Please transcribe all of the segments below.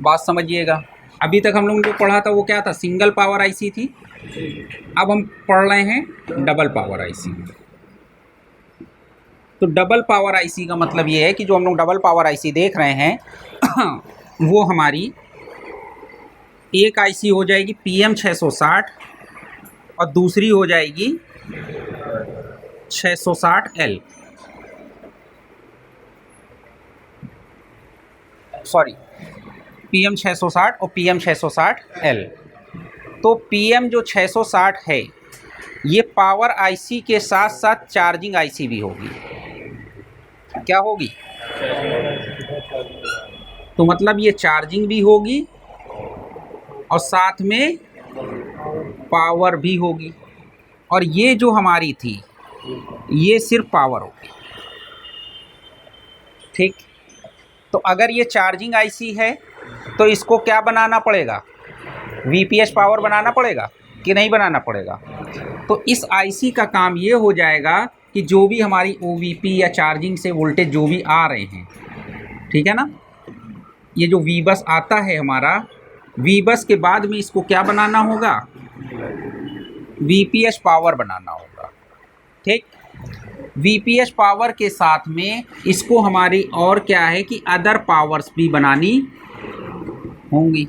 बात समझिएगा। अभी तक हम लोग ने जो पढ़ा था वो क्या था, सिंगल पावर आईसी थी। अब हम पढ़ रहे हैं डबल पावर आईसी। तो डबल पावर आईसी का मतलब ये है कि जो हम लोग डबल पावर आईसी देख रहे हैं वो हमारी एक आईसी हो जाएगी PM660 और दूसरी हो जाएगी 660L, सॉरी PM660 और PM660L। तो PM जो 660 है ये पावर आईसी के साथ साथ चार्जिंग आईसी भी होगी। क्या होगी? तो मतलब ये चार्जिंग भी होगी और साथ में पावर भी होगी। और ये जो हमारी थी ये सिर्फ पावर होगी। ठीक। तो अगर ये चार्जिंग आईसी है तो इसको क्या बनाना पड़ेगा, वीपीएस पावर बनाना पड़ेगा कि नहीं बनाना पड़ेगा। तो इस आईसी का काम ये हो जाएगा कि जो भी हमारी ओवीपी या चार्जिंग से वोल्टेज जो भी आ रहे हैं, ठीक है ना, ये जो वी बस आता है हमारा, वी बस के बाद में इसको क्या बनाना होगा, वीपीएस पावर बनाना होगा। ठीक। वीपीएस पावर के साथ में इसको हमारी और क्या है कि अदर पावर्स भी बनानी होंगी।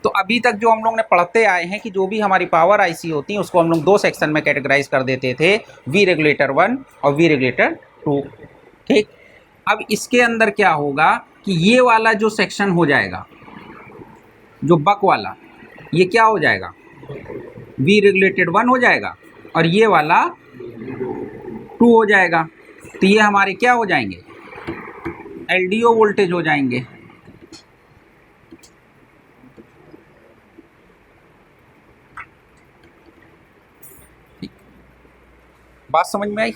तो अभी तक जो हम लोग ने पढ़ते आए हैं कि जो भी हमारी पावर आईसी होती है उसको हम लोग दो सेक्शन में कैटेगराइज कर देते थे, वी रेगुलेटर 1 और वी रेगुलेटर 2। ठीक। अब इसके अंदर क्या होगा कि ये वाला जो सेक्शन हो जाएगा, जो बक वाला, ये क्या हो जाएगा, वी रेगुलेटेड 1 हो जाएगा और ये वाला 2 हो जाएगा। तो ये हमारे क्या हो जाएंगे, एलडीओ वोल्टेज हो जाएंगे। बात समझ में आई?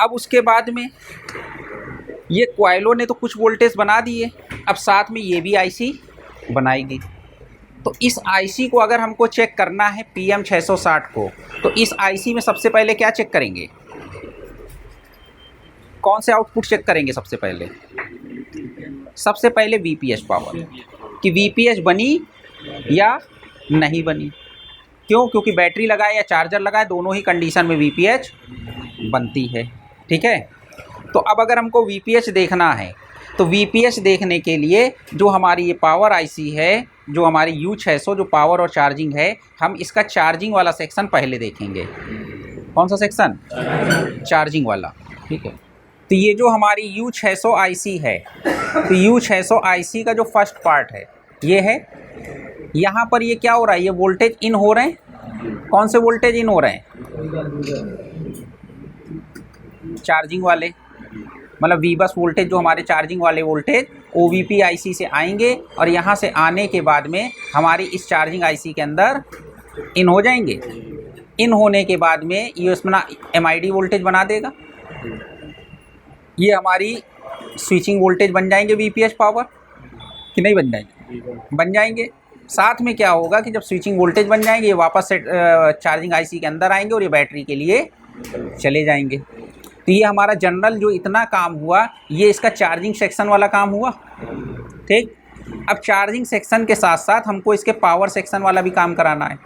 अब उसके बाद में ये क्वाइलों ने तो कुछ वोल्टेज बना दिए, अब साथ में ये भी आईसी बनाएगी। तो इस आईसी को अगर हमको चेक करना है PM660 को, तो इस आईसी में सबसे पहले क्या चेक करेंगे, कौन से आउटपुट चेक करेंगे सबसे पहले? सबसे पहले वीपीएस पावर, कि वीपीएस बनी या नहीं बनी। क्यों? क्योंकि बैटरी लगाए या चार्जर लगाए दोनों ही कंडीशन में वीपीएच बनती है। ठीक है। तो अब अगर हमको वीपीएच देखना है तो वीपीएच देखने के लिए जो हमारी ये पावर आईसी है, जो हमारी U600 जो पावर और चार्जिंग है, हम इसका चार्जिंग वाला सेक्शन पहले देखेंगे। कौन सा सेक्शन? चार्जिंग वाला। ठीक है। तो ये जो हमारी U600 आईसी है, तो U600 आईसी का जो फर्स्ट पार्ट है ये है, यहाँ पर ये क्या हो रहा है, ये वोल्टेज इन हो रहे हैं। कौन से वोल्टेज इन हो रहे हैं? चार्जिंग वाले, मतलब वी बस वोल्टेज जो हमारे चार्जिंग वाले वोल्टेज ओवीपी आईसी से आएंगे और यहाँ से आने के बाद में हमारी इस चार्जिंग आईसी के अंदर इन हो जाएंगे। इन होने के बाद में ये उसमें एमआईडी वोल्टेज बना देगा। ये हमारी स्विचिंग वोल्टेज बन जाएंगे वीपीएस पावर, कि नहीं बन जाएंगे? बन जाएंगे। साथ में क्या होगा कि जब स्विचिंग वोल्टेज बन जाएंगे ये वापस से चार्जिंग आईसी के अंदर आएंगे और ये बैटरी के लिए चले जाएंगे। तो ये हमारा जनरल जो इतना काम हुआ ये इसका चार्जिंग सेक्शन वाला काम हुआ। ठीक। अब चार्जिंग सेक्शन के साथ साथ हमको इसके पावर सेक्शन वाला भी काम कराना है।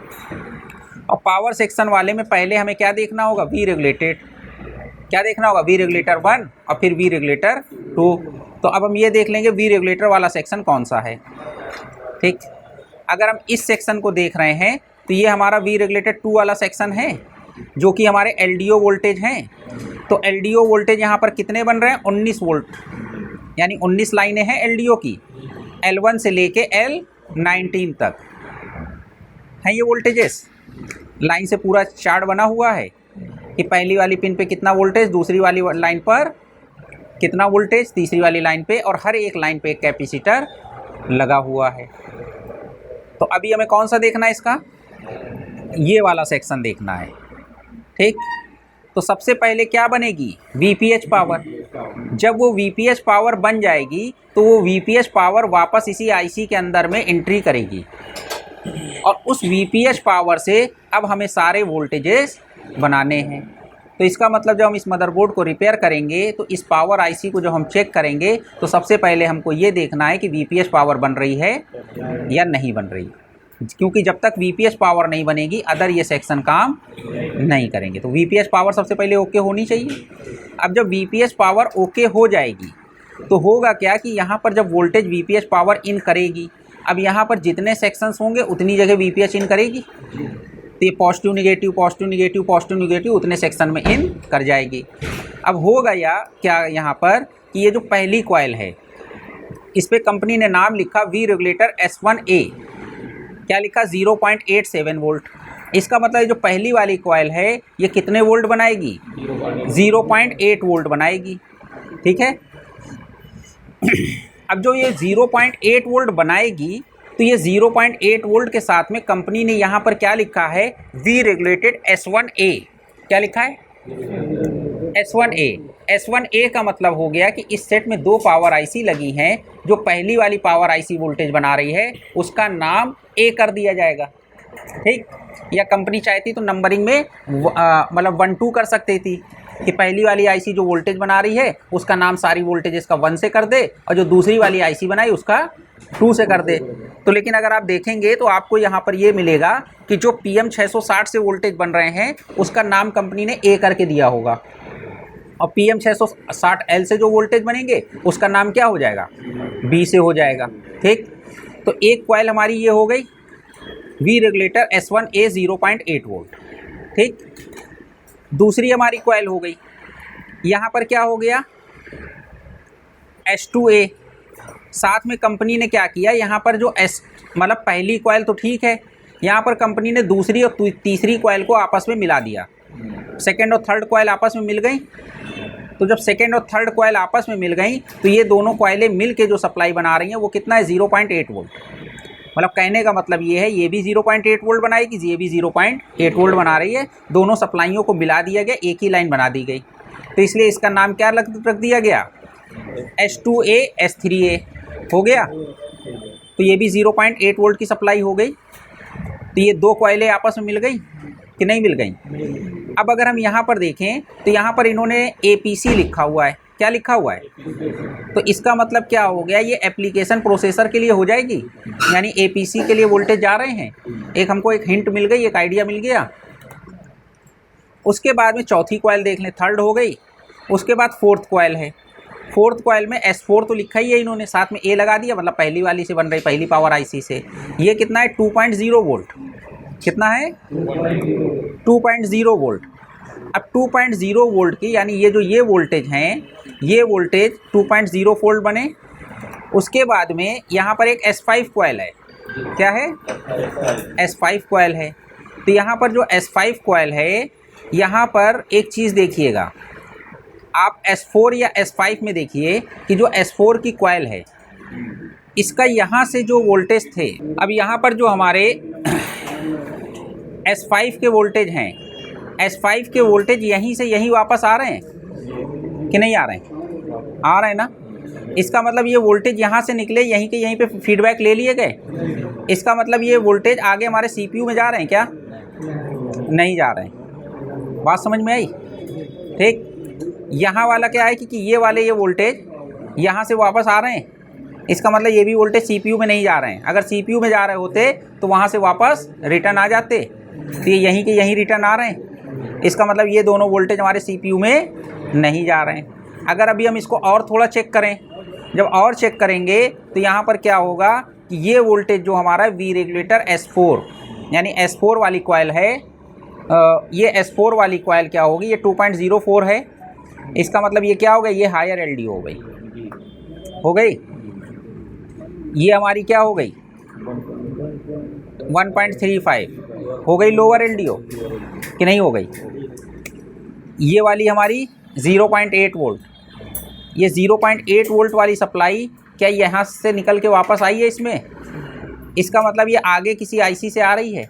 और पावर सेक्शन वाले में पहले हमें क्या देखना होगा, वी रेगुलेटेड। क्या देखना होगा, वी रेगुलेटर 1 और फिर वी रेगुलेटर 2। तो अब हम ये देख लेंगे वी रेगुलेटर वाला सेक्शन कौन सा है। ठीक। अगर हम इस सेक्शन को देख रहे हैं तो ये हमारा वी रेगुलेटेड 2 वाला सेक्शन है, जो कि हमारे एलडीओ वोल्टेज हैं। तो एलडीओ वोल्टेज यहाँ पर कितने बन रहे हैं, 19 वोल्ट, यानी 19 लाइनें हैं एलडीओ की, L1 से लेके L19 तक हैं ये वोल्टेजेस। लाइन से पूरा चार्ट बना हुआ है कि पहली वाली पिन पे कितना वोल्टेज, दूसरी वाली लाइन पर कितना वोल्टेज, तीसरी वाली लाइन पे, और हर एक लाइन पे एक कैपेसिटर लगा हुआ है। तो अभी हमें कौन सा देखना है, इसका ये वाला सेक्शन देखना है। ठीक। तो सबसे पहले क्या बनेगी, वीपीएच पावर। जब वो वीपीएच पावर बन जाएगी तो वो वीपीएच पावर वापस इसी आईसी के अंदर में एंट्री करेगी। और उस वीपीएच पावर से अब हमें सारे वोल्टेजेस बनाने हैं। तो इसका मतलब जब हम इस मदरबोर्ड को रिपेयर करेंगे तो इस पावर आईसी को जब हम चेक करेंगे तो सबसे पहले हमको ये देखना है कि वीपीएच पावर बन रही है या नहीं बन रही, क्योंकि जब तक वीपीएच पावर नहीं बनेगी अदर ये सेक्शन काम नहीं करेंगे। तो वीपीएच पावर सबसे पहले ओके होनी चाहिए। अब जब वीपीएच पावर ओके हो जाएगी तो होगा क्या कि यहाँ पर जब वोल्टेज वीपीएच पावर इन करेगी, अब यहाँ पर जितने सेक्शंस होंगे उतनी जगह वीपीएच इन करेगी, तो ये positive negative positive negative positive negative उतने सेक्शन में इन कर जाएगी। अब होगा या क्या यहाँ पर कि ये जो पहली कॉइल है इस पर कंपनी ने नाम लिखा वी रेगुलेटर S1A, क्या लिखा 0.87 वोल्ट। इसका मतलब ये जो पहली वाली कॉइल है ये कितने वोल्ट बनाएगी, 0.8 वोल्ट बनाएगी। ठीक है, अब जो ये 0.8 वोल्ट बनाएगी तो ये 0.8 वोल्ट के साथ में कंपनी ने यहाँ पर क्या लिखा है, वी रेगुलेटेड S1A। क्या लिखा है, S1A। S1A का मतलब हो गया कि इस सेट में दो पावर आईसी लगी हैं, जो पहली वाली पावर आईसी वोल्टेज बना रही है उसका नाम A कर दिया जाएगा। ठीक, या कंपनी चाहती तो नंबरिंग में मतलब 1 2 कर सकती थी कि पहली वाली आईसी जो वोल्टेज बना रही है उसका नाम सारी वोल्टेजेस का 1 से कर दे और जो दूसरी वाली आईसी बनाई उसका 2 से कर दे। तो लेकिन अगर आप देखेंगे तो आपको यहाँ पर ये मिलेगा कि जो PM660 से वोल्टेज बन रहे हैं उसका नाम कंपनी ने A करके दिया होगा, और PM660L से जो वोल्टेज बनेंगे उसका नाम क्या हो जाएगा, B से हो जाएगा। ठीक, तो एक कॉइल हमारी ये हो गई वी रेगुलेटर S1A 0.8 वोल्ट। ठीक, दूसरी हमारी कॉइल हो गई, यहाँ पर क्या हो गया S2A। साथ में कंपनी ने क्या किया, यहाँ पर जो मतलब पहली कॉइल तो ठीक है, यहाँ पर कंपनी ने दूसरी और तीसरी कॉइल को आपस में मिला दिया। सेकेंड और थर्ड कॉइल आपस में मिल गई, तो जब सेकेंड और थर्ड कॉइल आपस में मिल गई तो ये दोनों कॉइलें मिल के जो सप्लाई बना रही हैं वो कितना है, 0.8 वोल्ट। मतलब कहने का मतलब ये है ये भी 0.8 वोल्ट बनाएगी, ये भी 0.8 वोल्ट बना रही है। दोनों सप्लाइयों को मिला दिया गया, एक ही लाइन बना दी गई, तो इसलिए इसका नाम क्या रख दिया गया, S2A S3A हो गया। तो ये भी 0.8 वोल्ट की सप्लाई हो गई। तो ये दो कॉइलें आपस में मिल गई कि नहीं मिल गई। अब अगर हम यहाँ पर देखें तो यहाँ पर इन्होंने APC लिखा हुआ है। क्या लिखा हुआ है, तो इसका मतलब क्या हो गया, ये एप्लीकेशन प्रोसेसर के लिए हो जाएगी, यानी APC के लिए वोल्टेज जा रहे हैं। एक हमको एक हिंट मिल गई, एक आइडिया मिल गया। उसके बाद में चौथी कॉइल देख लें, थर्ड हो गई। उसके बाद फोर्थ कॉइल है, फोर्थ कॉइल में S4 तो लिखा ही है इन्होंने, साथ में A लगा दिया, मतलब पहली वाली से बन रही, पहली पावर आईसी से। ये कितना है, 2.0 वोल्ट। कितना है, 2.0 वोल्ट। अब 2.0 वोल्ट की यानी ये जो ये वोल्टेज हैं, ये वोल्टेज 2.0 वोल्ट बने। उसके बाद में यहाँ पर एक S5 कॉइल है। क्या है, S5 कॉइल है। तो यहाँ पर जो S5 कॉइल है, यहाँ पर एक चीज़ देखिएगा, आप S4 या S5 में देखिए कि जो S4 की कॉइल है इसका यहाँ से जो वोल्टेज थे, अब यहाँ पर जो हमारे S5 के वोल्टेज हैं, S5 के वोल्टेज यहीं से यहीं वापस आ रहे हैं कि नहीं आ रहे हैं, आ रहे हैं ना। इसका मतलब ये वोल्टेज यहाँ से निकले, यहीं के यहीं पे फीडबैक ले लिए गए। इसका मतलब ये वोल्टेज आगे हमारे CPU में जा रहे हैं क्या, नहीं जा रहे हैं। बात समझ में आई। ठीक, यहाँ वाला क्या है कि ये वाले ये वोल्टेज यहाँ से वापस आ रहे हैं, इसका मतलब ये भी वोल्टेज CPU में नहीं जा रहे हैं। अगर CPU में जा रहे होते तो वहाँ से वापस रिटर्न आ जाते, तो ये यहीं के यहीं रिटर्न आ रहे हैं। इसका मतलब ये दोनों वोल्टेज हमारे CPU में नहीं जा रहे हैं। अगर अभी हम इसको और थोड़ा चेक करें, जब और चेक करेंगे तो यहाँ पर क्या होगा कि ये वोल्टेज जो हमारा वी रेगुलेटर S4 यानी S4 वाली कॉइल है, ये S4 वाली कॉइल क्या होगी, ये 2.04 है। इसका मतलब ये क्या हो गई, ये हायर LDO हो गई, हो गई। ये हमारी क्या हो गई, 1.35 हो गई लोअर LDO कि नहीं हो गई। ये वाली हमारी 0.8 वोल्ट, ये 0.8 वोल्ट वाली सप्लाई क्या यहाँ से निकल के वापस आई है इसमें। इसका मतलब ये आगे किसी आईसी से आ रही है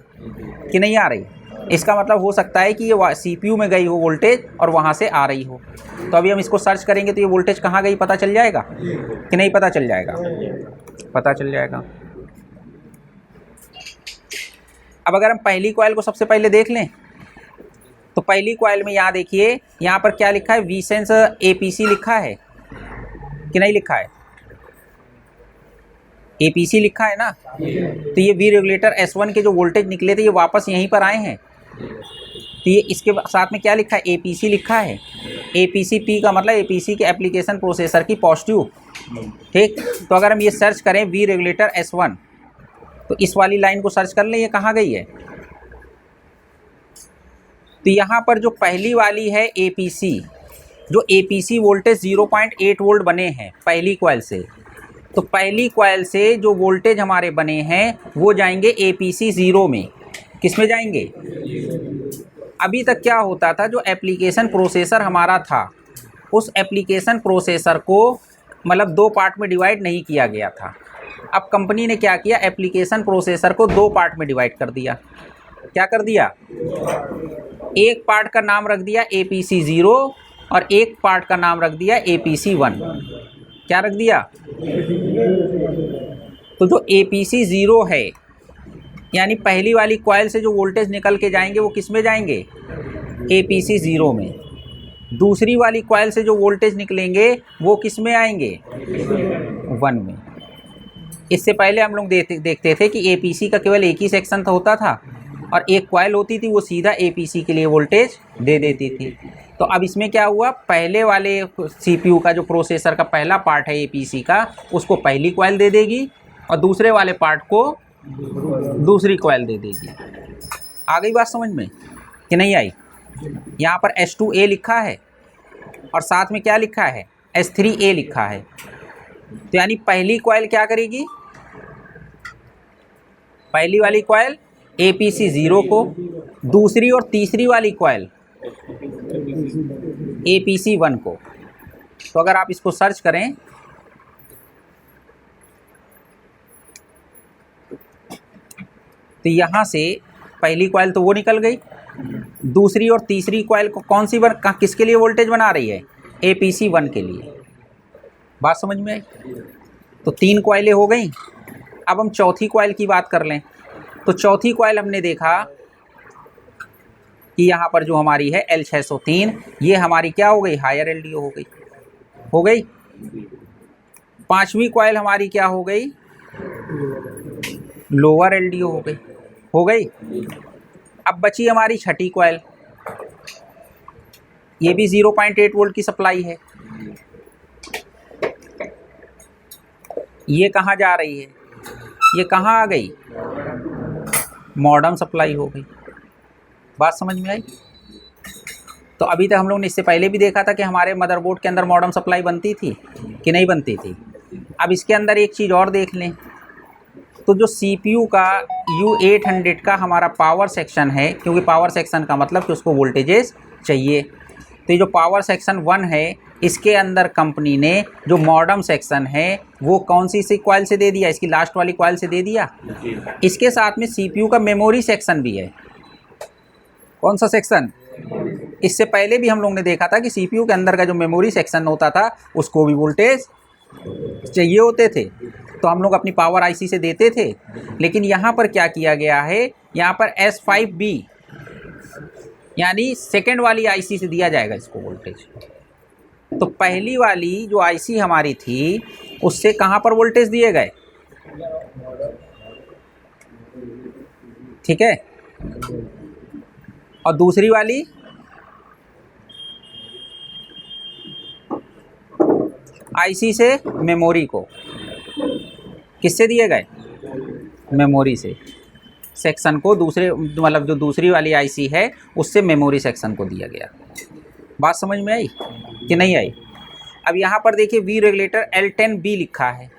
कि नहीं आ रही। इसका मतलब हो सकता है कि ये CPU में गई हो वोल्टेज और वहाँ से आ रही हो। तो अभी हम इसको सर्च करेंगे तो ये वोल्टेज कहाँ गई पता चल जाएगा कि नहीं पता चल जाएगा, पता चल जाएगा। अब अगर हम पहली कॉइल को सबसे पहले देख लें तो पहली कॉइल में यहाँ देखिए, यहाँ पर क्या लिखा है, वीसेंस एपीसी लिखा है कि नहीं लिखा है? एपीसी लिखा है ना। तो ये वी रेगुलेटर S1 के जो वोल्टेज निकले थे ये वापस यहीं पर आए हैं। तो ये इसके साथ में क्या लिखा है, एपीसी लिखा है। एपीसी पी का मतलब एपीसी के एप्लीकेशन प्रोसेसर की पॉजिटिव। ठीक, तो अगर हम ये सर्च करें वी रेगुलेटर S1 तो इस वाली लाइन को सर्च कर लें, ये कहाँ गई है। तो यहाँ पर जो पहली वाली है एपीसी, जो एपीसी वोल्टेज 0.8 वोल्ट बने हैं पहली कॉइल से, तो पहली कॉइल से जो वोल्टेज हमारे बने हैं वो जाएंगे एपीसी 0 में। किस में जाएंगे? अभी तक क्या होता था, जो एप्लीकेशन प्रोसेसर हमारा था उस एप्लीकेशन प्रोसेसर को मतलब दो पार्ट में डिवाइड नहीं किया गया था। अब कंपनी ने क्या किया, एप्लीकेशन प्रोसेसर को दो पार्ट में डिवाइड कर दिया। क्या कर दिया? एक पार्ट का नाम रख दिया एपीसी 0 और एक पार्ट का नाम रख दिया एपीसी 1। क्या रख दिया? तो जो एपीसी 0 है यानी पहली वाली कॉइल से जो वोल्टेज निकल के जाएंगे वो किस में जाएंगे? एपीसी 0 में। दूसरी वाली कॉइल से जो वोल्टेज निकलेंगे वो किस में आएंगे? 1 में। इससे पहले हम लोग देखते थे कि एपीसी का केवल एक ही सेक्शन होता था और एक कॉइल होती थी, वो सीधा एपीसी के लिए वोल्टेज दे देती थी। तो अब इसमें क्या हुआ, पहले वाले सीपीयू का जो प्रोसेसर का पहला पार्ट है एपीसी का, उसको पहली कॉइल दे देगी और दूसरे वाले पार्ट को दूसरी कॉइल दे देगी। आ गई बात समझ में कि नहीं आई? यहाँ पर S2A लिखा है और साथ में क्या लिखा है, S3A लिखा है। तो यानी पहली कॉइल क्या करेगी, पहली वाली कॉइल एपीसी 0 को, दूसरी और तीसरी वाली कॉइल एपीसी 1 को। तो अगर आप इसको सर्च करें तो यहाँ से पहली कॉइल तो वो निकल गई, दूसरी और तीसरी कॉइल को कौन सी किसके लिए वोल्टेज बना रही है? एपीसी 1 के लिए। बात समझ में आई? तो 3 कॉइलें हो गई। अब हम चौथी कॉइल की बात कर लें तो चौथी कॉइल हमने देखा कि यहाँ पर जो हमारी है L603, ये हमारी क्या हो गई, हायर LDO हो गई। पांचवी कॉइल हमारी क्या हो गई, लोअर LDO हो गई। अब बची हमारी छठी कॉइल, ये भी 0.8 वोल्ट की सप्लाई है। ये कहाँ जा रही है, ये कहाँ आ गई, मॉडर्न सप्लाई हो गई। बात समझ में आई? तो अभी तक हम लोगों ने इससे पहले भी देखा था कि हमारे मदरबोर्ड के अंदर मॉडर्न सप्लाई बनती थी कि नहीं बनती थी। अब इसके अंदर एक चीज़ और देख लें, तो जो CPU का U800 का हमारा पावर सेक्शन है, क्योंकि पावर सेक्शन का मतलब कि उसको वोल्टेजेस चाहिए, तो ये जो पावर सेक्शन 1 है इसके अंदर कंपनी ने जो मॉडर्न सेक्शन है वो कौन सी कॉइल से दे दिया, इसकी लास्ट वाली कॉइल से दे दिया। इसके साथ में CPU का मेमोरी सेक्शन भी है। कौन सा सेक्शन? इससे पहले भी हम लोग ने देखा था कि CPU के अंदर का जो मेमोरी सेक्शन होता था उसको भी वोल्टेज चाहिए होते थे, तो हम लोग अपनी पावर IC से देते थे। लेकिन यहाँ पर क्या किया गया है, यहाँ पर S5B यानी सेकेंड वाली IC से दिया जाएगा इसको वोल्टेज। तो पहली वाली जो IC हमारी थी उससे कहाँ पर वोल्टेज दिए गए, ठीक है, और दूसरी वाली IC से मेमोरी को किससे दिए गए, मेमोरी से सेक्शन को, दूसरे मतलब जो दूसरी वाली IC है उससे मेमोरी सेक्शन को दिया गया। बात समझ में आई कि नहीं आई? अब यहाँ पर देखिए वी रेगुलेटर L10B लिखा है,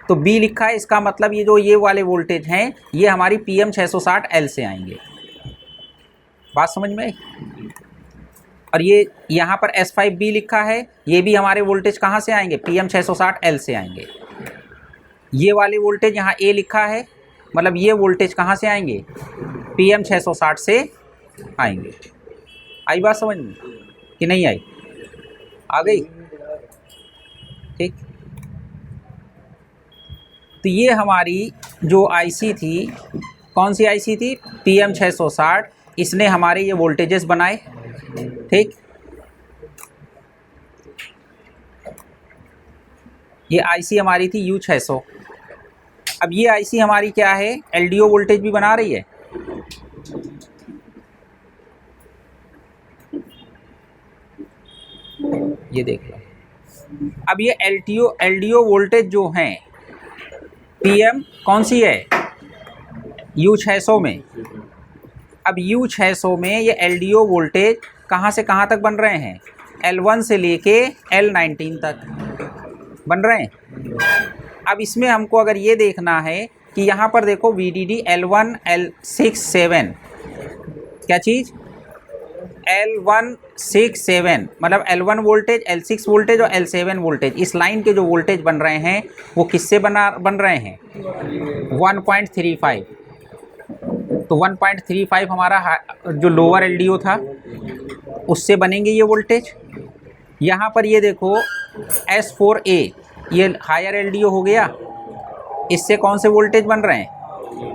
तो B लिखा है, इसका मतलब ये जो ये वाले वोल्टेज हैं ये हमारी PM660L से आएंगे। बात समझ में आई? और ये यहाँ पर S5B लिखा है, ये भी हमारे वोल्टेज कहाँ से आएंगे, PM660L से आएंगे। ये वाले वोल्टेज यहाँ A लिखा है, मतलब ये वोल्टेज कहाँ से आएंगे, PM660 से आएंगे। आई बात समझ में कि नहीं आई? आ गई? ठीक। तो ये हमारी जो IC थी कौन सी आईसी थी? PM 660। इसने हमारे ये वोल्टेजेस बनाए, ठीक। ये आईसी हमारी थी U600। अब ये आईसी हमारी क्या है? LDO वोल्टेज भी बना रही है। ये देख लो। अब ये LDO वोल्टेज जो हैं, PM कौन सी है? U600 में। अब U600 में ये LDO वोल्टेज कहाँ से कहाँ तक बन रहे हैं? L1 से लेके L19 तक बन रहे हैं। अब इसमें हमको अगर ये देखना है कि यहाँ पर देखो VDD L1 L6 7, क्या चीज़? L1 6 7, मतलब L1 वोल्टेज, L6 वोल्टेज और L7 वोल्टेज। इस लाइन के जो वोल्टेज बन रहे हैं वो किससे बन रहे हैं? 1.35। तो 1.35 हमारा जो लोअर LDO था उससे बनेंगे ये वोल्टेज। यहाँ पर ये देखो S4A, ये हायर LDO हो गया। इससे कौन से वोल्टेज बन रहे हैं?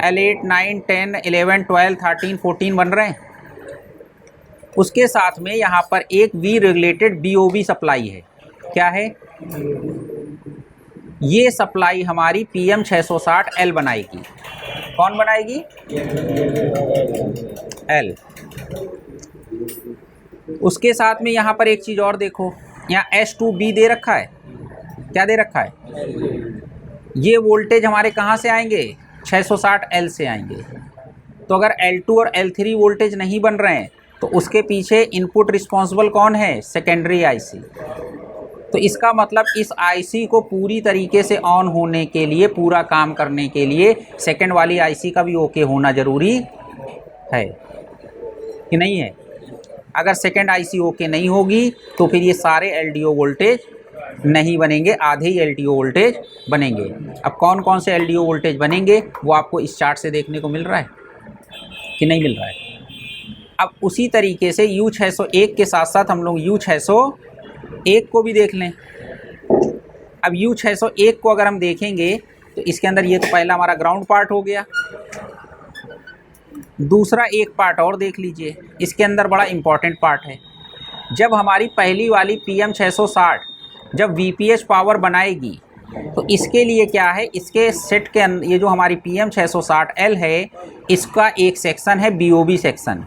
L8 9 10 11 12 13 14 बन रहे हैं। उसके साथ में यहाँ पर एक V रेगुलेटेड BOB सप्लाई है। क्या है? ये सप्लाई हमारी PM 660L बनाएगी। कौन बनाएगी? L। उसके साथ में यहाँ पर एक चीज़ और देखो, यहाँ S2B दे रखा है। क्या दे रखा है? ये वोल्टेज हमारे कहाँ से आएंगे? 660L से आएंगे। तो अगर L2 और L3 वोल्टेज नहीं बन रहे हैं तो उसके पीछे इनपुट रिस्पॉन्सिबल कौन है? Secondary IC. तो इसका मतलब इस आईसी को पूरी तरीके से ऑन होने के लिए, पूरा काम करने के लिए सेकेंड वाली आईसी का भी ओके होना ज़रूरी है कि नहीं है? अगर सेकेंड आईसी ओके नहीं होगी तो फिर ये सारे LDO वोल्टेज नहीं बनेंगे, आधे ही LDO वोल्टेज बनेंगे। अब कौन कौन से LDO वोल्टेज बनेंगे वो आपको इस चार्ट से देखने को मिल रहा है कि नहीं मिल रहा है? अब उसी तरीके से U601 के साथ साथ हम लोग U601 को भी देख लें। अब U601 को अगर हम देखेंगे तो इसके अंदर ये तो पहला हमारा ग्राउंड पार्ट हो गया। दूसरा एक पार्ट और देख लीजिए, इसके अंदर बड़ा इम्पॉर्टेंट पार्ट है। जब हमारी पहली वाली PM 660 जब VPH पावर बनाएगी तो इसके लिए क्या है? इसके सेट के अंदर ये जो हमारी PM 660L है, इसका एक सेक्शन है BOB सेक्शन,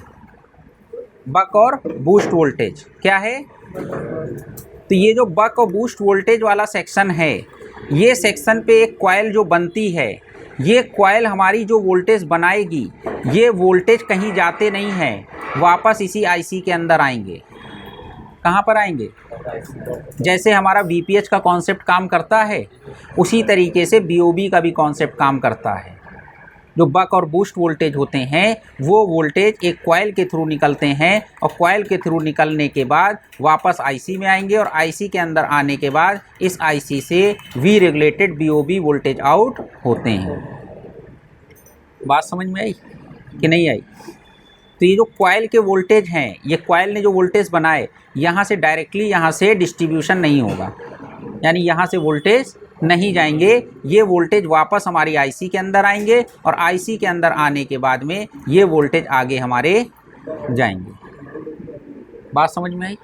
बक और बूस्ट वोल्टेज। क्या है? तो ये जो बक और बूस्ट वोल्टेज वाला सेक्शन है, ये सेक्शन पे एक कॉइल जो बनती है, ये कॉइल हमारी जो वोल्टेज बनाएगी, ये वोल्टेज कहीं जाते नहीं हैं, वापस इसी आईसी के अंदर आएंगे। कहाँ पर आएंगे? जैसे हमारा VPH का कॉन्सेप्ट काम करता है उसी तरीके से BOB का भी कॉन्सेप्ट काम करता है। जो बक और बूस्ट वोल्टेज होते हैं वो वोल्टेज एक कॉइल के थ्रू निकलते हैं और कॉइल के थ्रू निकलने के बाद वापस आईसी में आएंगे और आईसी के अंदर आने के बाद इस आईसी से V regulated BOB voltage out होते हैं। बात समझ में आई कि नहीं आई? तो ये जो कॉइल के वोल्टेज हैं, ये कॉइल ने जो वोल्टेज बनाए, यहाँ से डायरेक्टली यहाँ से डिस्ट्रीब्यूशन नहीं होगा, यानी यहाँ से वोल्टेज नहीं जाएंगे। ये वोल्टेज वापस हमारी आईसी के अंदर आएंगे और आईसी के अंदर आने के बाद में ये वोल्टेज आगे हमारे जाएंगे। बात समझ में आई?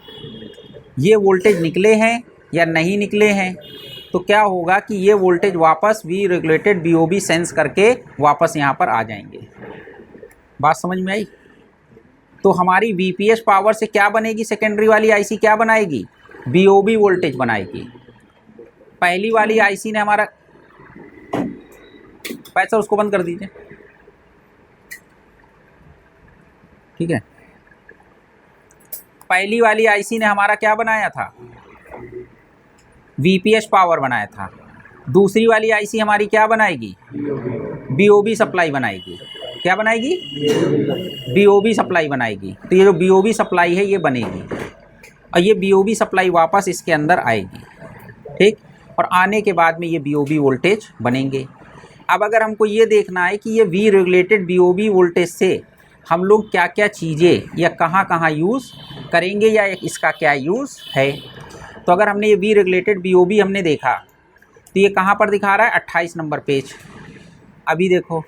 ये वोल्टेज निकले हैं या नहीं निकले हैं तो क्या होगा कि ये वोल्टेज वापस V रेगुलेटेड BOB सेंस करके वापस यहाँ पर आ जाएंगे। बात समझ में आई? तो हमारी VPH पावर से क्या बनेगी? सेकेंडरी वाली आईसी क्या बनाएगी? BOB वोल्टेज बनाएगी। पहली वाली आईसी ने हमारा पैसा, उसको बंद कर दीजिए, ठीक है। पहली वाली आईसी ने हमारा क्या बनाया था? VPH पावर बनाया था। दूसरी वाली आईसी हमारी क्या बनाएगी? BOB सप्लाई बनाएगी। क्या बनाएगी? BOB सप्लाई बनाएगी। तो ये जो BOB सप्लाई है ये बनेगी और ये BOB सप्लाई वापस इसके अंदर आएगी, ठीक। और आने के बाद में ये BOB वोल्टेज बनेंगे। अब अगर हमको ये देखना है कि ये V रेगुलेटेड BOB वोल्टेज से हम लोग क्या क्या चीज़ें या कहाँ कहाँ यूज़ करेंगे या इसका क्या यूज़ है, तो अगर हमने ये V रेगुलेटेड BOB हमने देखा तो ये कहाँ पर दिखा रहा है? 28 नंबर पेज। अभी देखो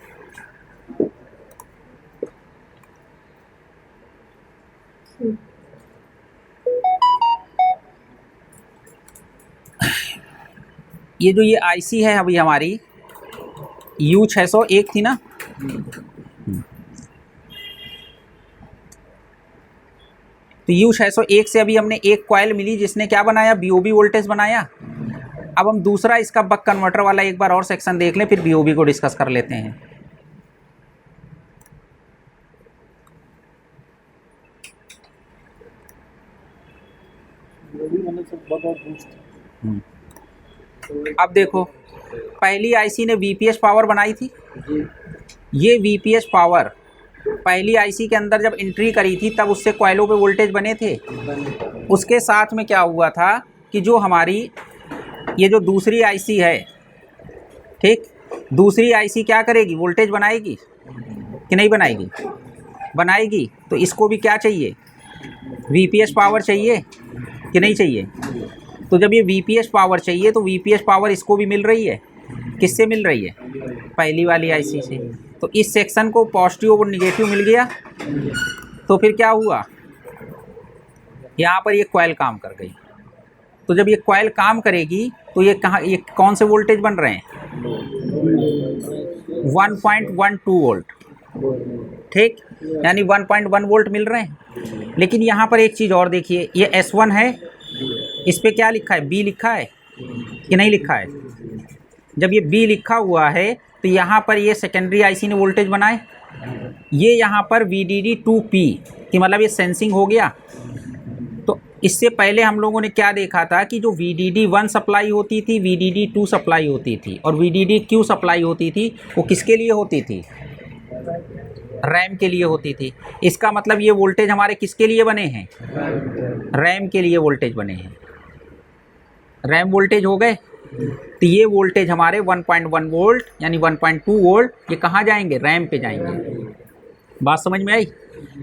ये जो ये आईसी है अभी हमारी U601 थी ना, तो U601 से अभी हमने एक कॉइल मिली जिसने क्या बनाया, BOB वोल्टेज बनाया। अब हम दूसरा इसका बक कन्वर्टर वाला एक बार और सेक्शन देख लें, फिर BOB को डिस्कस कर लेते हैं। अब देखो, पहली आईसी ने VPH पावर बनाई थी। ये VPH पावर पहली आईसी के अंदर जब एंट्री करी थी तब उससे कॉइलों पे वोल्टेज बने थे। उसके साथ में क्या हुआ था कि जो हमारी ये जो दूसरी आईसी है, ठीक, दूसरी आईसी क्या करेगी, वोल्टेज बनाएगी कि नहीं बनाएगी, बनाएगी। तो इसको भी क्या चाहिए, VPH पावर चाहिए कि नहीं चाहिए। तो जब ये VPH पावर चाहिए तो VPH पावर इसको भी मिल रही है, किससे मिल रही है, पहली वाली आईसी से। तो इस सेक्शन को पॉजिटिव और निगेटिव मिल गया। तो फिर क्या हुआ, यहाँ पर ये कॉइल काम कर गई। तो जब ये कॉइल काम करेगी तो ये कहाँ, ये कौन से वोल्टेज बन रहे हैं, 1.12 वोल्ट, ठीक, यानी 1.1 वोल्ट मिल रहे हैं। लेकिन यहाँ पर एक चीज़ और देखिए, ये S1 है, इस पर क्या लिखा है, B लिखा है कि नहीं लिखा है। जब ये B लिखा हुआ है तो यहाँ पर ये सेकेंडरी आईसी ने वोल्टेज बनाए। ये यहाँ पर VDD2P कि मतलब ये सेंसिंग हो गया। तो इससे पहले हम लोगों ने क्या देखा था कि जो VDD1 सप्लाई होती थी, VDD2 सप्लाई होती थी और VDDQ सप्लाई होती थी, वो किसके लिए होती थी, रैम के लिए होती थी। इसका मतलब ये वोल्टेज हमारे किसके लिए बने हैं, रैम के लिए वोल्टेज बने हैं। रैम वोल्टेज हो गए, तो ये वोल्टेज हमारे 1.1 वोल्ट यानी 1.2 वोल्ट ये कहाँ जाएंगे, रैम पे जाएंगे। बात समझ में आई।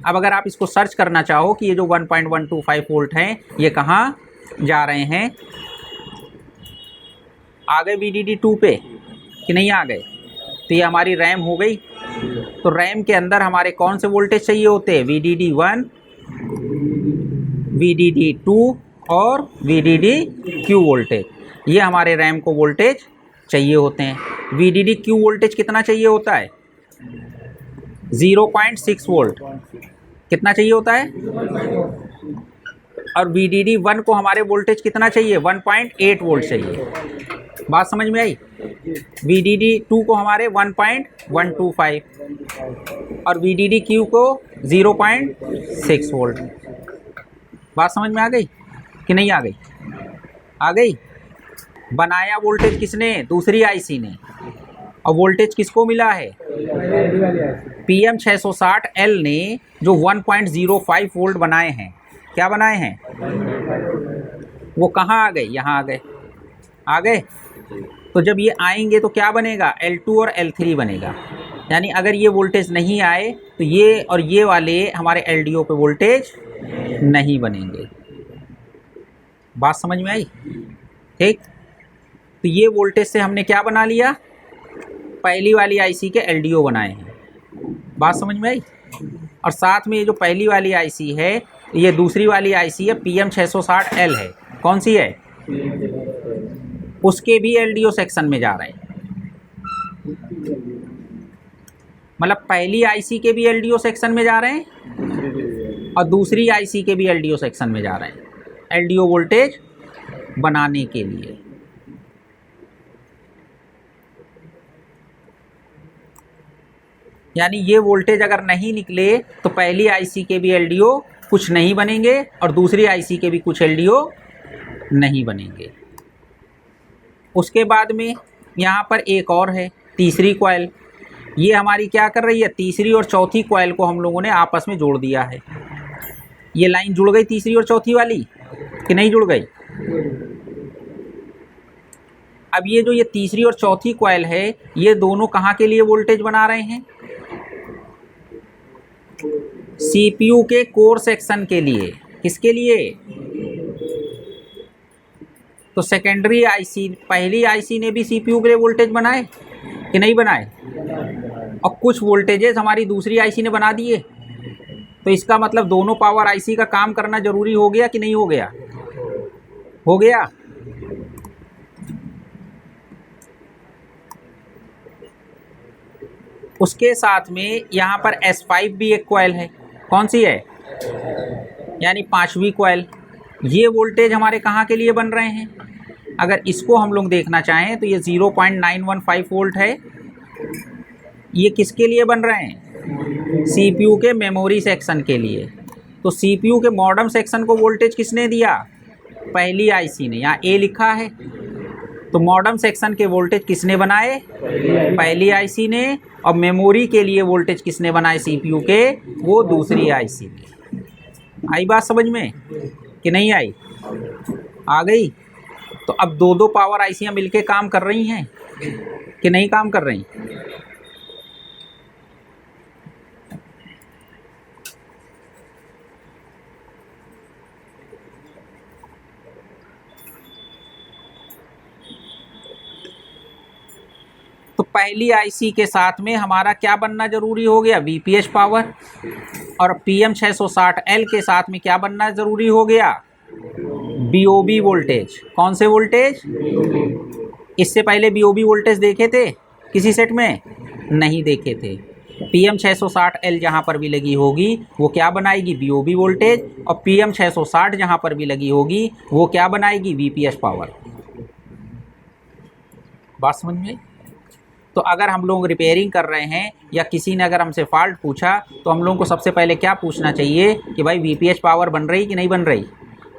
अब अगर आप इसको सर्च करना चाहो कि ये जो 1.125 वोल्ट हैं ये कहाँ जा रहे हैं, आ गए VDD2 पे कि नहीं आ गए, तो ये हमारी रैम हो गई। तो रैम के अंदर हमारे कौन से वोल्टेज चाहिए होते हैं, VDD1, VDD2 और VDDQ वोल्टेज, ये हमारे रैम को वोल्टेज चाहिए होते हैं। VDDQ वोल्टेज कितना चाहिए होता है, 0.6 वोल्ट, कितना चाहिए होता है। और VDD1 को हमारे वोल्टेज कितना चाहिए, 1.8 वोल्ट चाहिए। बात समझ में आई। VDD2 को हमारे 1.125 और VDDQ को 0.6 वोल्ट। बात समझ में आ गई कि नहीं आ गई, आ गई। बनाया वोल्टेज किसने, दूसरी आईसी ने, और वोल्टेज किसको मिला है, PM660L ने जो 1.05 वोल्ट बनाए हैं। क्या बनाए हैं, वो कहाँ आ गए, यहाँ आ गए, आ गए। तो जब ये आएंगे तो क्या बनेगा, L2 और L3 बनेगा। यानी अगर ये वोल्टेज नहीं आए तो ये और ये वाले हमारे LDO पे वोल्टेज नहीं बनेंगे। बात समझ में आई, ठीक। तो ये वोल्टेज से हमने क्या बना लिया, पहली वाली आईसी के LDO बनाए हैं। बात समझ में आई। और साथ में ये जो पहली वाली आईसी है, ये दूसरी वाली आईसी है, PM660L है। कौन सी है, उसके भी LDO सेक्शन में जा रहे हैं। मतलब पहली आईसी के भी LDO सेक्शन में जा रहे हैं और दूसरी आईसी के भी LDO सेक्शन में जा रहे हैं, LDO वोल्टेज बनाने के लिए। यानी ये वोल्टेज अगर नहीं निकले तो पहली आईसी के भी LDO कुछ नहीं बनेंगे और दूसरी आईसी के भी कुछ LDO नहीं बनेंगे। उसके बाद में यहाँ पर एक और है, तीसरी कॉइल। ये हमारी क्या कर रही है, तीसरी और चौथी कॉइल को हम लोगों ने आपस में जोड़ दिया है। ये लाइन जुड़ गई तीसरी और चौथी वाली कि नहीं जुड़ गई। अब ये जो ये तीसरी और चौथी कॉइल है, ये दोनों कहाँ के लिए वोल्टेज बना रहे हैं, CPU के कोर सेक्शन के लिए। किसके लिए, तो सेकेंडरी आईसी, पहली आईसी ने भी CPU के लिए वोल्टेज बनाए कि नहीं बनाए, और कुछ वोल्टेजेस हमारी दूसरी आईसी ने बना दिए। तो इसका मतलब दोनों पावर आईसी का काम करना जरूरी हो गया कि नहीं हो गया, हो गया। उसके साथ में यहाँ पर S5 भी एक कॉइल है, कौन सी है, यानी पांचवी कॉइल। ये वोल्टेज हमारे कहाँ के लिए बन रहे हैं, अगर इसको हम लोग देखना चाहें तो ये 0.915 वोल्ट है। ये किसके लिए बन रहे हैं, CPU के मेमोरी सेक्शन के लिए। तो CPU के मॉडम सेक्शन को वोल्टेज किसने दिया, पहली IC ने, यहाँ A लिखा है। तो मॉडम सेक्शन के वोल्टेज किसने बनाए, पहली IC ने, और मेमोरी के लिए वोल्टेज किसने बनाए CPU के, वो दूसरी IC ने। आई बात समझ में कि नहीं आई, आ गई। तो अब दो दो पावर ICयाँ मिलके काम कर रही हैं कि नहीं काम कर रही। तो पहली IC के साथ में हमारा क्या बनना जरूरी हो गया, VPH पावर, और PM660L के साथ में क्या बनना जरूरी हो गया, BOB वोल्टेज। कौन से वोल्टेज, इससे पहले BOB वोल्टेज देखे थे किसी सेट में, नहीं देखे थे। PM660L जहाँ पर भी लगी होगी वो क्या बनाएगी, BOB वोल्टेज, और PM660 जहाँ पर भी लगी होगी वो क्या बनाएगी, VPH पावर। बात समझ में। तो अगर हम लोग रिपेयरिंग कर रहे हैं या किसी ने अगर हमसे फॉल्ट पूछा तो हम लोगों को सबसे पहले क्या पूछना चाहिए कि भाई VPH पावर बन रही कि नहीं बन रही।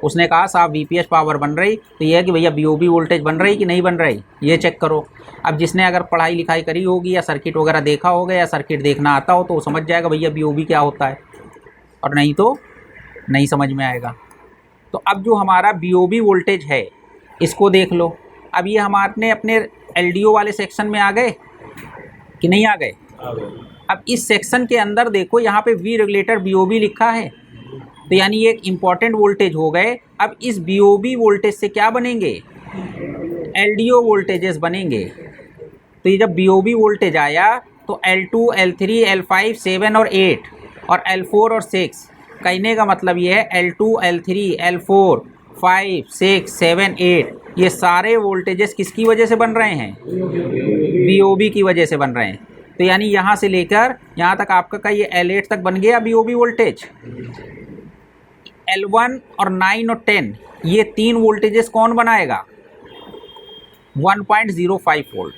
उसने कहा साहब VPH पावर बन रही, तो ये है कि भैया BOB वोल्टेज बन रही कि नहीं बन रही, ये चेक करो। अब जिसने अगर पढ़ाई लिखाई करी होगी या सर्किट वगैरह देखा होगा या सर्किट देखना आता हो तो वो समझ जाएगा भैया BOB क्या होता है, और नहीं तो नहीं समझ में आएगा। तो अब जो हमारा BOB वोल्टेज है इसको देख लो। अब ये हमारे अपने LDO वाले सेक्शन में आ गए कि नहीं आ गए। अब इस सेक्शन के अंदर देखो यहाँ पे V रेगुलेटर BOB लिखा है, तो यानी ये एक इम्पॉर्टेंट वोल्टेज हो गए। अब इस BOB वोल्टेज से क्या बनेंगे, LDO वोल्टेजेस बनेंगे। तो ये जब BOB वोल्टेज आया तो L2, L3, L5, 7 और 8 और L4 और 6, कहने का मतलब ये है L2, L3, L4, 5, 6, 7, 8 ये सारे वोल्टेजेस किसकी वजह से बन रहे हैं, BOB की वजह से बन रहे हैं। तो यानी यहाँ से लेकर यहाँ तक आपका का ये L8 तक बन गया BOB वोल्टेज। L1 और 9 और 10 ये तीन वोल्टेजेस कौन बनाएगा, 1.05 वोल्ट।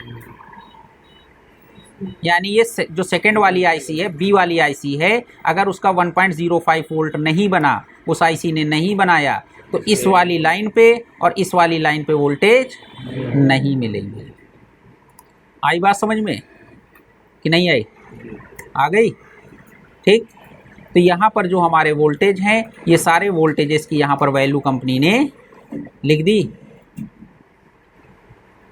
यानी ये जो सेकेंड वाली IC है, B वाली IC है, अगर उसका 1.05 वोल्ट नहीं बना, उस IC ने नहीं बनाया, तो इस वाली लाइन पे और इस वाली लाइन पे वोल्टेज नहीं मिलेंगे। आई बात समझ में कि नहीं आई, आ गई, ठीक। तो यहाँ पर जो हमारे वोल्टेज हैं ये सारे वोल्टेजेस की यहाँ पर वैल्यू कंपनी ने लिख दी,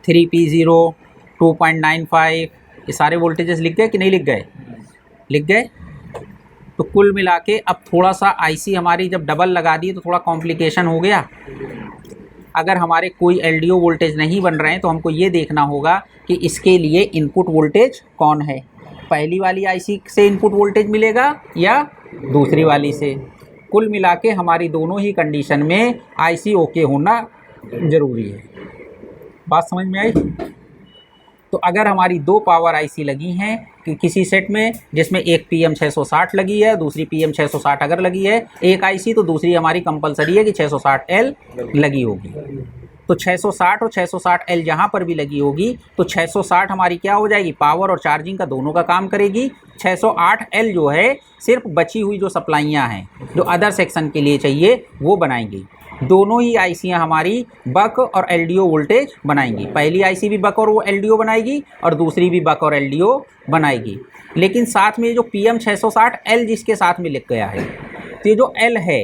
3P0, 2.95, ये सारे वोल्टेजेस लिख गए कि नहीं लिख गए, लिख गए। तो कुल मिला के अब थोड़ा सा IC हमारी जब डबल लगा दी तो थोड़ा कॉम्प्लिकेशन हो गया। अगर हमारे कोई LDO वोल्टेज नहीं बन रहे हैं तो हमको ये देखना होगा कि इसके लिए इनपुट वोल्टेज कौन है, पहली वाली IC से इनपुट वोल्टेज मिलेगा या दूसरी वाली से। कुल मिला के हमारी दोनों ही कंडीशन में IC ओके होना ज़रूरी है। बात समझ में आई। तो अगर हमारी दो पावर IC लगी हैं कि किसी सेट में जिसमें एक PM660 लगी है, दूसरी PM660 अगर लगी है एक IC, तो दूसरी हमारी कंपलसरी है कि 660L लगी होगी। तो 660 और 660L जहाँ पर भी लगी होगी तो 660 हमारी क्या हो जाएगी, पावर और चार्जिंग का दोनों का काम करेगी। 608L जो है सिर्फ बची हुई जो सप्लाइयाँ हैं जो अदर सेक्शन के लिए चाहिए वो बनाएंगी। दोनों ही ICयाँ हमारी बक और LDO वोल्टेज बनाएंगी। पहली IC भी बक और वो LDO बनाएगी और दूसरी भी बक और LDO बनाएगी। लेकिन साथ में जो PM660L जिसके साथ में लिख गया है, तो ये जो L है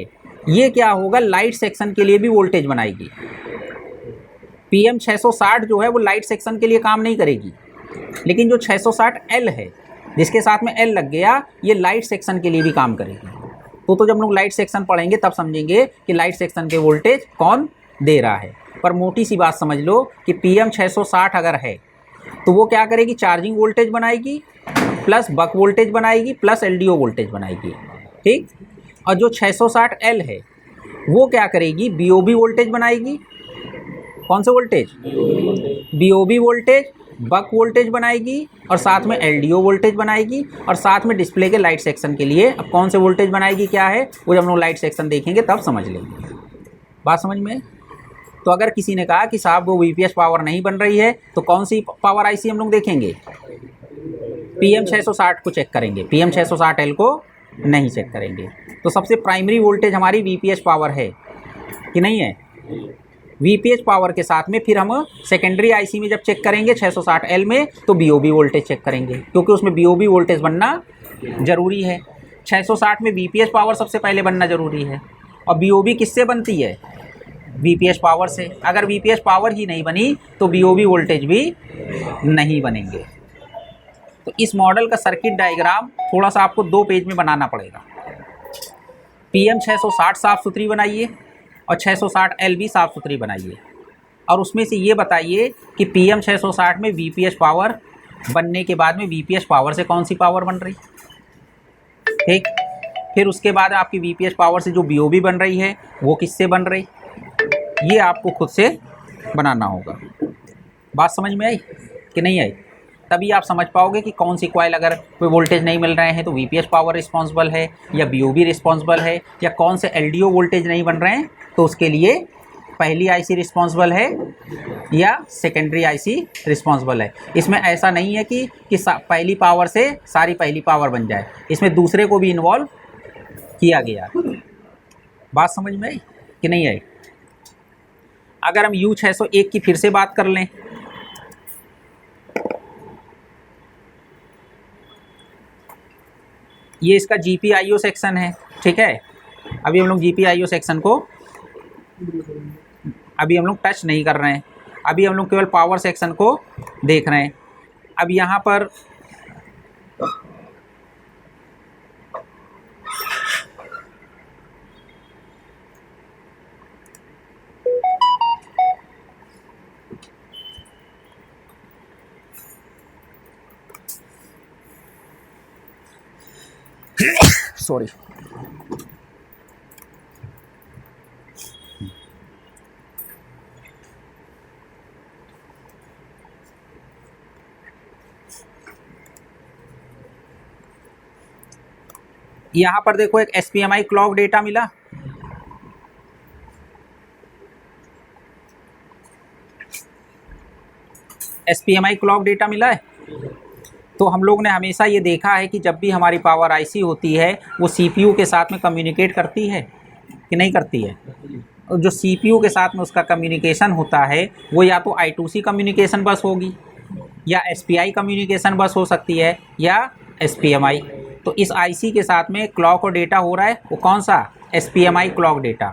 ये क्या होगा, लाइट सेक्शन के लिए भी वोल्टेज बनाएगी। PM660 जो है वो लाइट सेक्शन के लिए काम नहीं करेगी, लेकिन जो 660L है जिसके साथ में L लग गया ये लाइट सेक्शन के लिए भी काम करेगी। तो जब हम लोग लाइट सेक्शन पढ़ेंगे तब समझेंगे कि लाइट सेक्शन के वोल्टेज कौन दे रहा है। पर मोटी सी बात समझ लो कि PM660 अगर है तो वो क्या करेगी, चार्जिंग वोल्टेज बनाएगी प्लस बक वोल्टेज बनाएगी प्लस LDO वोल्टेज बनाएगी, ठीक। और जो 660L है वो क्या करेगी, BOB वोल्टेज बनाएगी। कौन से वोल्टेज, BOB वोल्टेज, बक वोल्टेज बनाएगी और साथ में एलडीओ वोल्टेज बनाएगी और साथ में डिस्प्ले के लाइट सेक्शन के लिए अब कौन से वोल्टेज बनाएगी क्या है वो जब हम लोग लाइट सेक्शन देखेंगे तब समझ लेंगे। बात समझ में? तो अगर किसी ने कहा कि साहब वो वीपीएस पावर नहीं बन रही है तो कौन सी पावर आईसी हम लोग देखेंगे? PM 660 को चेक करेंगे, PM 660L को नहीं चेक करेंगे। तो सबसे प्राइमरी वोल्टेज हमारी वीपीएस पावर है कि नहीं है? वीपीएस पावर के साथ में फिर हम सेकेंडरी आईसी में जब चेक करेंगे 660L में तो बीओबी वोल्टेज चेक करेंगे क्योंकि उसमें बीओबी वोल्टेज बनना ज़रूरी है। 660 में वीपीएस पावर सबसे पहले बनना ज़रूरी है और बीओबी किससे बनती है? वीपीएस पावर से। अगर वीपीएस पावर ही नहीं बनी तो बीओबी वोल्टेज भी नहीं बनेंगे। तो इस मॉडल का सर्किट डायग्राम थोड़ा सा आपको 2 पेज में बनाना पड़ेगा। PM 660 साफ़ सुथरी बनाइए और 660L भी साफ़ सुथरी बनाइए और उसमें से ये बताइए कि PM 660 में वीपीएस पावर बनने के बाद में वीपीएस पावर से कौन सी पावर बन रही, ठीक। फिर उसके बाद आपकी वीपीएस पावर से जो बीओबी बन रही है वो किससे बन रही, ये आपको खुद से बनाना होगा। बात समझ में आई कि नहीं आई? तभी आप समझ पाओगे कि कौन सी कॉइल अगर कोई वोल्टेज नहीं मिल रहे हैं तो वीपीएस पावर रिस्पॉन्सिबल है या बीओबी रिस्पॉन्सिबल है, या कौन से एलडीओ वोल्टेज नहीं बन रहे हैं तो उसके लिए पहली आईसी रिस्पॉन्सिबल है या सेकेंडरी आईसी रिस्पॉन्सिबल है। इसमें ऐसा नहीं है कि पहली पावर से सारी पहली पावर बन जाए, इसमें दूसरे को भी इन्वॉल्व किया गया। बात समझ में आई कि नहीं आई? अगर हम U601 की फिर से बात कर लें, ये इसका GPIO सेक्शन है, ठीक है। अभी हम लोग GPIO सेक्शन को अभी हम लोग टच नहीं कर रहे हैं, अभी हम लोग केवल पावर सेक्शन को देख रहे हैं। अब यहाँ पर सॉरी यहाँ पर देखो एक SPMI क्लॉक डेटा मिला, SPMI क्लॉक डेटा मिला है। तो हम लोग ने हमेशा ये देखा है कि जब भी हमारी पावर आईसी होती है वो CPU के साथ में कम्युनिकेट करती है कि नहीं करती है। और जो CPU के साथ में उसका कम्युनिकेशन होता है वो या तो I2C कम्युनिकेशन बस होगी या SPI कम्युनिकेशन बस हो सकती है या SPMI। तो इस आईसी के साथ में क्लॉक और डेटा हो रहा है वो कौन सा? SPMI clock data.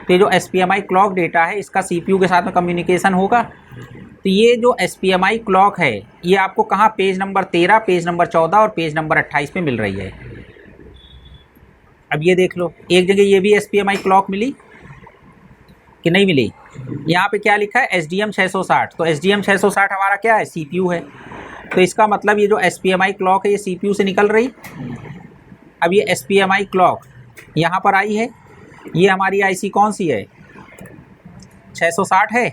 तो ये जो SPMI क्लॉक डेटा है इसका CPU के साथ में कम्युनिकेशन होगा। तो ये जो SPMI क्लॉक है ये आपको कहाँ पेज नंबर 13, पेज नंबर 14 और पेज नंबर 28 पे मिल रही है। अब ये देख लो, एक जगह ये भी SPMI क्लॉक मिली कि नहीं मिली? यहाँ पे क्या लिखा है? SDM 660। तो SDM 660 हमारा क्या है? CPU है। तो इसका मतलब ये जो SPMI क्लॉक है ये CPU से निकल रही। अब ये SPMI क्लॉक यहाँ पर आई है, ये हमारी आईसी कौन सी है? 660 है।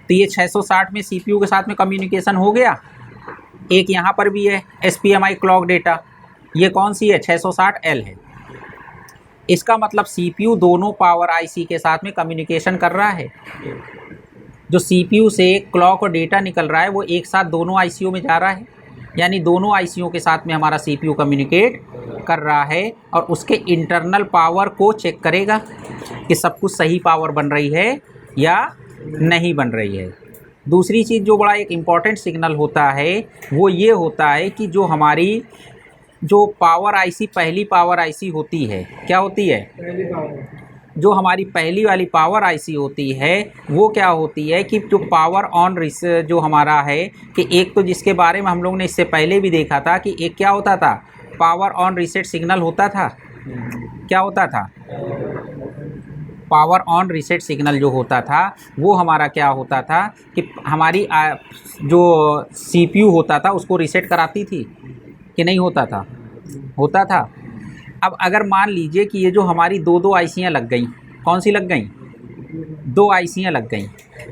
तो ये 660 में CPU के साथ में कम्युनिकेशन हो गया। एक यहाँ पर भी है SPMI क्लॉक डेटा, ये कौन सी है? 660L है। इसका मतलब CPU दोनों पावर आईसी के साथ में कम्युनिकेशन कर रहा है। जो CPU से क्लॉक और डेटा निकल रहा है वो एक साथ दोनों आईसीओ में जा रहा है, यानी दोनों आईसीओ के साथ में हमारा CPU कम्युनिकेट कर रहा है और उसके इंटरनल पावर को चेक करेगा कि सब कुछ सही पावर बन रही है या नहीं बन रही है। दूसरी चीज़ जो बड़ा एक इम्पॉर्टेंट सिग्नल होता है वो ये होता है कि जो हमारी जो पावर आईसी पहली पावर आईसी होती है, क्या होती है? जो हमारी पहली वाली पावर आईसी होती है वो क्या होती है कि जो पावर ऑन जो हमारा है कि एक तो जिसके बारे में हम लोग ने इससे पहले भी देखा था कि एक क्या होता था? पावर ऑन रीसेट सिग्नल होता था। क्या होता था? पावर ऑन रीसेट सिग्नल जो होता था वो हमारा क्या होता था कि हमारी जो CPU होता था उसको रीसेट कराती थी कि नहीं होता था? होता था। अब अगर मान लीजिए कि ये जो हमारी दो आईसियाँ लग गई, कौन सी लग गई? दो आईसियाँ लग गई।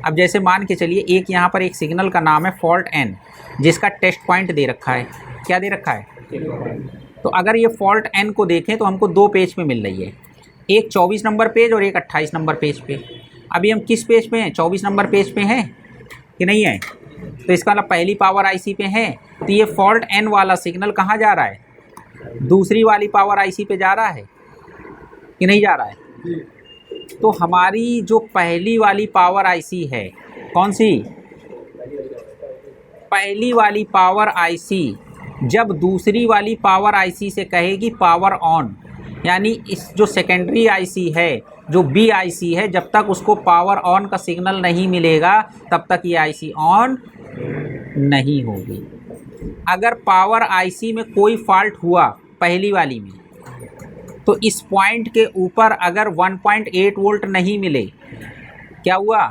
अब जैसे मान के चलिए एक यहाँ पर एक सिग्नल का नाम है फॉल्ट एन, जिसका टेस्ट पॉइंट दे रखा है। क्या दे रखा है? तो अगर ये फॉल्ट एन को देखें तो हमको दो पेज पे मिल रही है, एक 24 नंबर पेज और एक 28 नंबर पेज पे। अभी हम किस पेज पे हैं? 24 नंबर पेज पे हैं कि नहीं है? तो इसका मतलब पहली पावर आईसी पे है। तो ये फॉल्ट एन वाला सिग्नल कहाँ जा रहा है? दूसरी वाली पावर आईसी पे जा रहा है कि नहीं जा रहा है? तो हमारी जो पहली वाली पावर आईसी है, कौन सी? पहली वाली पावर आईसी जब दूसरी वाली पावर आईसी से कहेगी पावर ऑन, यानी इस जो सेकेंडरी आईसी है, जो बी आईसी है, जब तक उसको पावर ऑन का सिग्नल नहीं मिलेगा तब तक ये आईसी ऑन नहीं होगी। अगर पावर आईसी में कोई फॉल्ट हुआ पहली वाली में, तो इस पॉइंट के ऊपर अगर 1.8 वोल्ट नहीं मिले, क्या हुआ?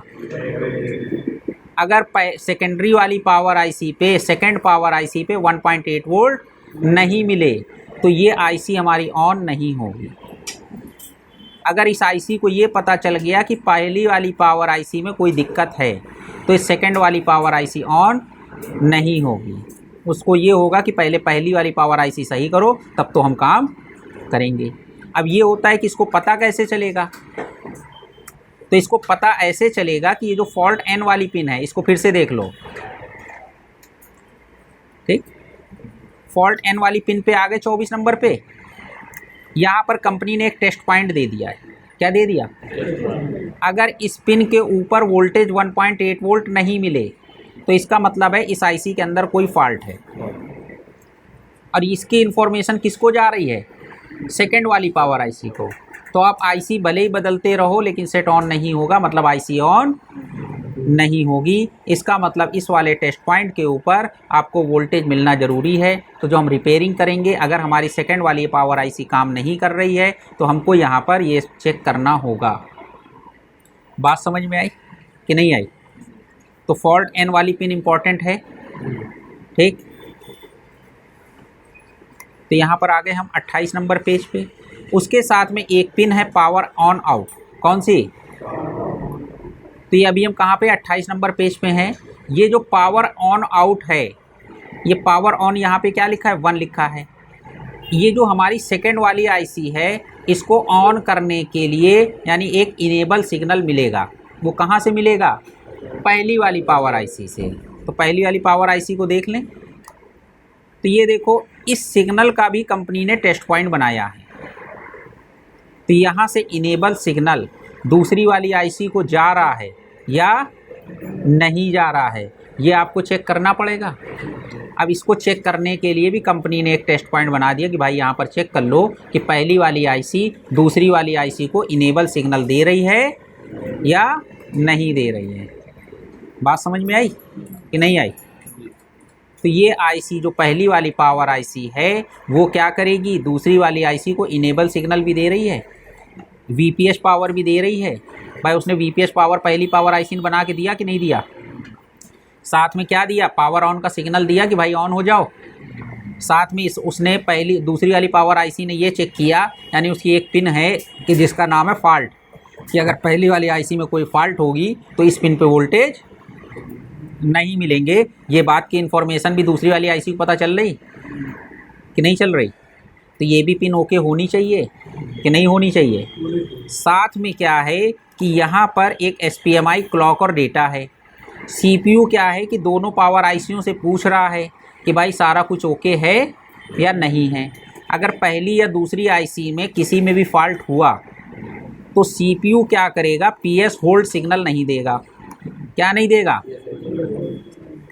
अगर सेकेंडरी वाली पावर आईसी पे, सेकेंड पावर आईसी पे 1.8 वोल्ट नहीं मिले तो ये आईसी हमारी ऑन नहीं होगी। अगर इस आईसी को ये पता चल गया कि पहली वाली पावर आईसी में कोई दिक्कत है तो इस सेकेंड वाली पावर आईसी ऑन नहीं होगी। उसको ये होगा कि पहले पहली वाली पावर आईसी सही करो तब तो हम काम करेंगे। अब ये होता है कि इसको पता कैसे चलेगा? तो इसको पता ऐसे चलेगा कि ये जो फॉल्ट एन वाली पिन है, इसको फिर से देख लो। ठीक, फॉल्ट एन वाली पिन पे आ गए 24 नंबर पे। यहाँ पर कंपनी ने एक टेस्ट पॉइंट दे दिया है। क्या दे दिया? अगर इस पिन के ऊपर वोल्टेज 1.8 वोल्ट नहीं मिले तो इसका मतलब है इस आईसी के अंदर कोई फॉल्ट है। और इसकी इंफॉर्मेशन किसको जा रही है? सेकेंड वाली पावर आईसी को। तो आप आईसी भले ही बदलते रहो लेकिन सेट ऑन नहीं होगा, मतलब आईसी ऑन नहीं होगी। इसका मतलब इस वाले टेस्ट पॉइंट के ऊपर आपको वोल्टेज मिलना ज़रूरी है। तो जो हम रिपेयरिंग करेंगे, अगर हमारी सेकेंड वाली पावर आईसी काम नहीं कर रही है तो हमको यहाँ पर ये चेक करना होगा। बात समझ में आई कि नहीं आई? तो फॉल्ट एन वाली पिन इम्पॉर्टेंट है। ठीक, तो यहाँ पर आ गए हम 28 नंबर पेज पे। उसके साथ में एक पिन है पावर ऑन आउट। कौन सी? तो ये अभी हम कहाँ पे? 28 नंबर पेज पे हैं। ये जो पावर ऑन आउट है, ये पावर ऑन यहाँ पे क्या लिखा है? 1 लिखा है। ये जो हमारी सेकेंड वाली आईसी है, इसको ऑन करने के लिए यानी एक इनेबल सिग्नल मिलेगा। वो कहाँ से मिलेगा? पहली वाली पावर आईसी से। तो पहली वाली पावर आईसी को देख लें। तो ये देखो, इस सिग्नल का भी कंपनी ने टेस्ट पॉइंट बनाया है। तो यहाँ से इनेबल सिग्नल दूसरी वाली आईसी को जा रहा है या नहीं जा रहा है, ये आपको चेक करना पड़ेगा। अब इसको चेक करने के लिए भी कंपनी ने एक टेस्ट पॉइंट बना दिया कि भाई यहाँ पर चेक कर लो कि पहली वाली आईसी दूसरी वाली आईसी को इनेबल सिग्नल दे रही है या नहीं दे रही है। बात समझ में आई कि नहीं आई? तो ये आईसी जो पहली वाली पावर आईसी है वो क्या करेगी? दूसरी वाली आईसी को इनेबल सिग्नल भी दे रही है, वीपीएस पावर भी दे रही है। भाई उसने वीपीएस पावर पहली पावर आईसी ने बना के दिया कि नहीं दिया? साथ में क्या दिया? पावर ऑन का सिग्नल दिया कि भाई ऑन हो जाओ। साथ में उसने दूसरी वाली पावर आईसी ने ये चेक किया, यानी उसकी एक पिन है कि जिसका नाम है फॉल्ट, कि अगर पहली वाली आईसी में कोई फॉल्ट होगी तो इस पिन पे वोल्टेज नहीं मिलेंगे। ये बात की इन्फॉर्मेशन भी दूसरी वाली आईसी को पता चल रही कि नहीं चल रही? तो ये भी पिन ओके होनी चाहिए कि नहीं होनी चाहिए? साथ में क्या है कि यहाँ पर एक SPMI क्लॉक और डेटा है। CPU क्या है कि दोनों पावर आईसीयों से पूछ रहा है कि भाई सारा कुछ ओके है या नहीं है। अगर पहली या दूसरी आईसी में किसी में भी फॉल्ट हुआ तो CPU क्या करेगा? PS होल्ड सिग्नल नहीं देगा। क्या नहीं देगा?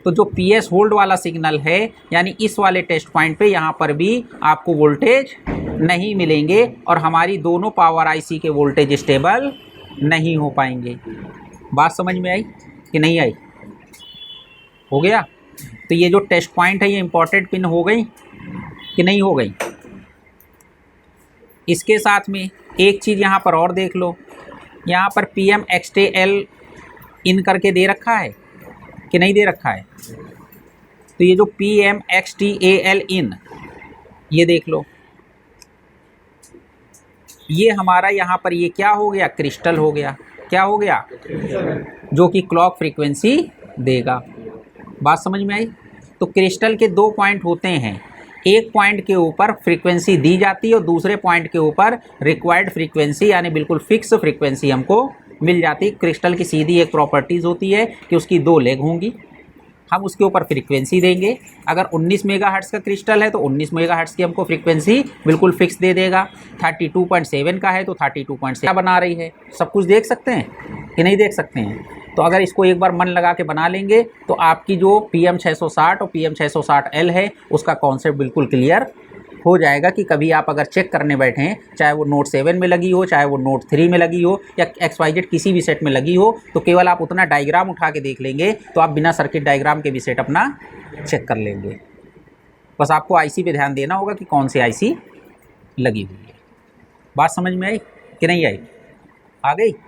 तो जो PS होल्ड वाला सिग्नल है, यानी इस वाले टेस्ट पॉइंट पे यहाँ पर भी आपको वोल्टेज नहीं मिलेंगे और हमारी दोनों पावर आईसी के वोल्टेज स्टेबल नहीं हो पाएंगे। बात समझ में आई कि नहीं आई? हो गया? तो ये जो टेस्ट पॉइंट है ये इंपॉर्टेंट पिन हो गई कि नहीं हो गई? इसके साथ में एक चीज़ यहाँ पर और देख लो, यहाँ पर PMXTL इन करके दे रखा है कि नहीं दे रखा है? तो ये जो PMXTAL इन, ये देख लो, ये हमारा यहाँ पर ये क्या हो गया? क्रिस्टल हो गया। क्या हो गया, जो कि क्लॉक फ्रीक्वेंसी देगा। बात समझ में आई। तो क्रिस्टल के दो पॉइंट होते हैं, एक पॉइंट के ऊपर फ्रीक्वेंसी दी जाती है और दूसरे पॉइंट के ऊपर रिक्वायर्ड फ्रीक्वेंसी यानी बिल्कुल फिक्स फ्रीक्वेंसी हमको मिल जाती। क्रिस्टल की सीधी एक प्रॉपर्टीज़ होती है कि उसकी दो लेग होंगी, हम उसके ऊपर फ्रीक्वेंसी देंगे। अगर 19 मेगाहर्ट्ज़ का क्रिस्टल है तो 19 मेगाहर्ट्ज़ की हमको फ्रीक्वेंसी बिल्कुल फिक्स दे देगा। 32.7 का है तो 32.7 बना रही है। सब कुछ देख सकते हैं कि नहीं देख सकते हैं। तो अगर इसको एक बार मन लगा के बना लेंगे तो आपकी जो PM660 और PM660L है उसका कॉन्सेप्ट बिल्कुल क्लियर हो जाएगा कि कभी आप अगर चेक करने बैठें, चाहे वो नोट 7 में लगी हो, चाहे वो नोट 3 में लगी हो या XYZ किसी भी सेट में लगी हो, तो केवल आप उतना डायग्राम उठा के देख लेंगे तो आप बिना सर्किट डायग्राम के भी सेट अपना चेक कर लेंगे। बस आपको आईसी पे ध्यान देना होगा कि कौन सी आईसी लगी हुई है। बात समझ में आई कि नहीं आई? आ गई?